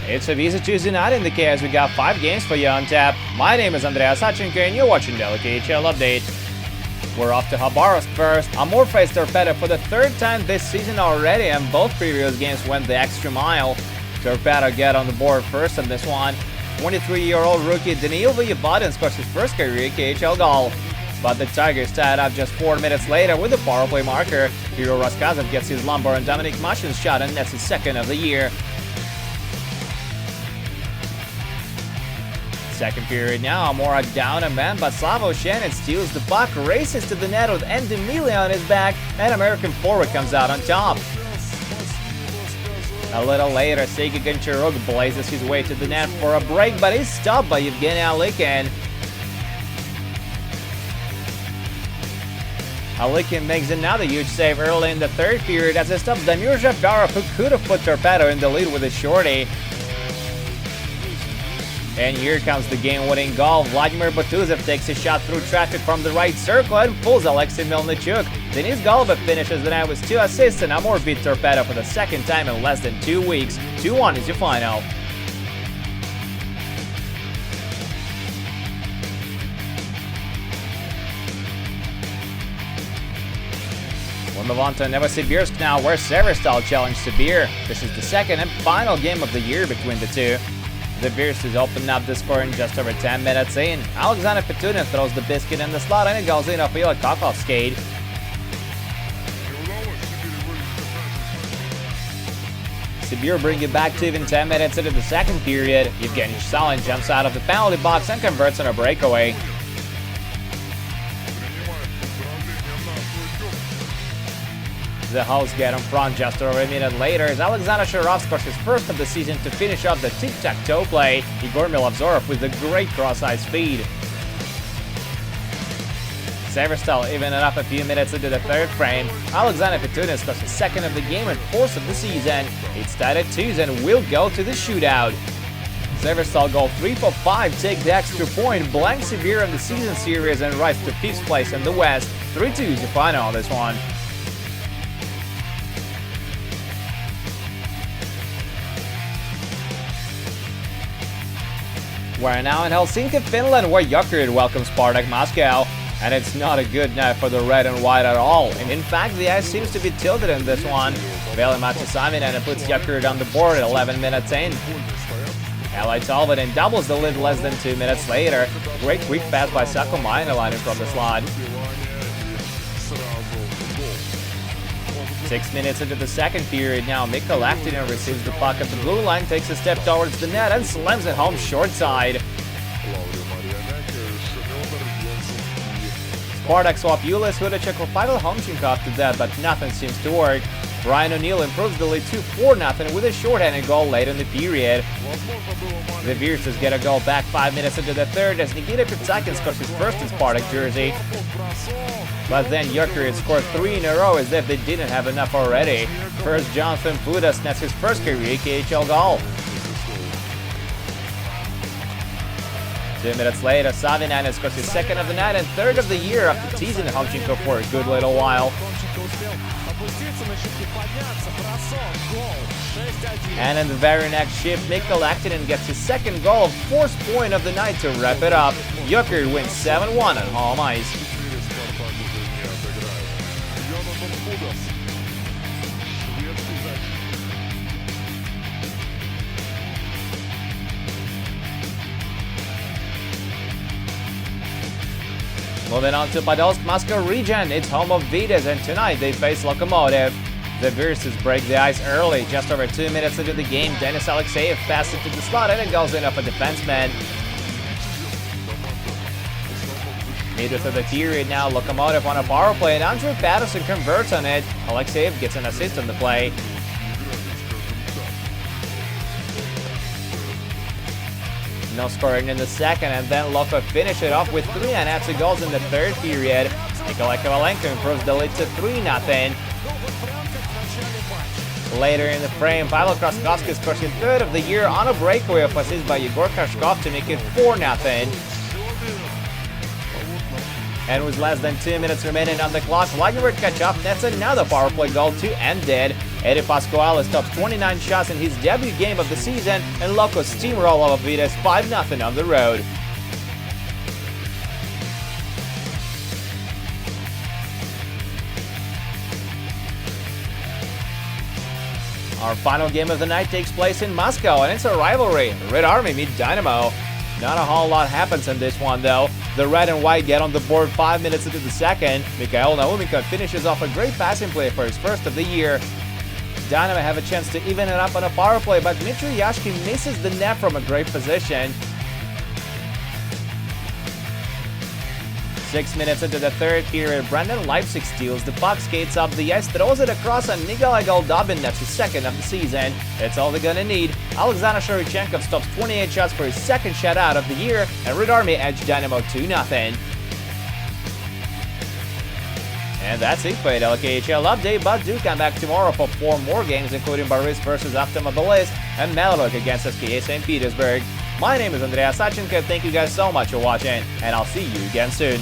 It's a Visa Tuesday night in the KHL. We got 5 games for you on tap. My name is Andreas Sachenko and you're watching the KHL Update. We're off to Khabarovsk first. Amur faced Torpedo for the 3rd time this season already, and both previous games went the extra mile. Torpedo get on the board first in this one. 23-year-old rookie Danil Vyabadin scores his first career KHL goal. But the Tigers tied up just 4 minutes later with a power play marker. Hero Raskazov gets his lumbar and Dominic Mashin's shot, and that's his 2nd of the year. Second period now, Amora down a man, but Slavo Shannon steals the puck, races to the net with Andy Mealy on his back, and American forward comes out on top. A little later, Sergei Goncharuk blazes his way to the net for a break, but he's stopped by Evgeny Alikin. Alikin makes another huge save early in the 3rd period as he stops Damir Zhabarov, who could have put Torpedo in the lead with a shorty. And here comes the game-winning goal. Vladimir Butuzov takes a shot through traffic from the right circle and pulls Alexei Melnichuk. Denis Golubov finishes the night with 2 assists, and Amur beat Torpedo for the 2nd time in less than 2 weeks. 2-1 is your final. We'll move on to Novosibirsk now, where Severstal challenged Sibir. This is the 2nd and final game of the year between the two. The Virstas opened up the score in just over 10 minutes in. Alexander Petunin throws the biscuit in the slot, and it goes in off Ila Kokov's skate. Sibir bring it back to even 10 minutes into the 2nd period. Evgeny Salin jumps out of the penalty box and converts on a breakaway. The hosts get in front just over a minute later as Alexander Sharov scores his 1st of the season to finish off the tic-tac-toe play. Igor Milovzorov with a great cross-eye speed. Severstal even it up a few minutes into the 3rd frame. Alexander Petunin scores his 2nd of the game and 4th of the season. It's tied at 2 and will go to the shootout. Severstal go 3 for 5, take the extra point, blank Sibir in the season series, and rise to 5th place in the West. 3-2 is your final on this one. We're now in Helsinki, Finland, where Yucky welcomes Spartak Moscow. And it's not a good night for the red and white at all. And in fact, the ice seems to be tilted in this one. Veli-Matti Saarinen puts Yucky on the board at 11 minutes in. Eli Tolvanen doubles the lead less than 2 minutes later. Great quick pass by Sako Maenalainen from the slot. 6 minutes into the 2nd period now, Mikko Lahtinen receives the puck at the blue line, takes a step towards the net and slams it home short side. Spartak swap Ulis Hudacek for Pavel Homchinkov to that, but nothing seems to work. Brian O'Neill improves the lead to 4-0 with a shorthanded goal late in the period. The Virstas get a goal back 5 minutes into the 3rd as Nikita Pitsakin scores his 1st in Spartak jersey. But then Yucky scored 3 in a row as if they didn't have enough already. First, Jonathan Pudas nets his 1st career KHL goal. 2 minutes later, Savinainen scores his 2nd of the night and 3rd of the year after teasing Homchenko for a good little while. And in the very next shift, Mikko Lahtinen gets his 2nd goal, 4th point of the night to wrap it up. Yucky wins 7-1 on home ice. Moving on to Podolsk Moscow region, it's home of Vitas, and tonight they face Lokomotiv. The Virstas break the ice early, just over 2 minutes into the game. Denis Alexeyev passes it to the slot and it goes in off a defenseman. Midway through the period now, Lokomotiv on a power play and Andrew Patterson converts on it. Alexeyev gets an assist on the play. No scoring in the 2nd, and then Loko finished it off with 3 unanswered goals in the 3rd period. Nikolai Kovalenko improves the lead to 3-0. Later in the frame, Pavel Kraskovsky scores his 3rd of the year on a breakaway of assist by Yegor Kashkov to make it 4-0. And with less than 2 minutes remaining on the clock, Vladimir Tkachov nets another power play goal to end it. Eddie Pasquale stops 29 shots in his debut game of the season, and Loco steamroll over Vitas 5-0 on the road. Our final game of the night takes place in Moscow, and it's a rivalry. Red Army meet Dynamo. Not a whole lot happens in this one, though. The red and white get on the board 5 minutes into the second. Mikhail Naumikov finishes off a great passing play for his first of the year. Dynamo have a chance to even it up on a power play, but Dmitry Yucky misses the net from a great position. 6 minutes into the third period, Brandon Leipzig steals the puck, skates up the ice, throws it across, and Nikolai Goldobin nets his second of the season. It's all they're gonna need. Alexander Shevchenkov stops 28 shots for his second shutout of the year, and Red Army edge Dynamo 2-0. And that's it for the KHL update, but do come back tomorrow for 4 more games, including Boris versus Automobilist and Melrok against SKA St. Petersburg. My name is Andreas Sachenko. Thank you guys so much for watching, and I'll see you again soon.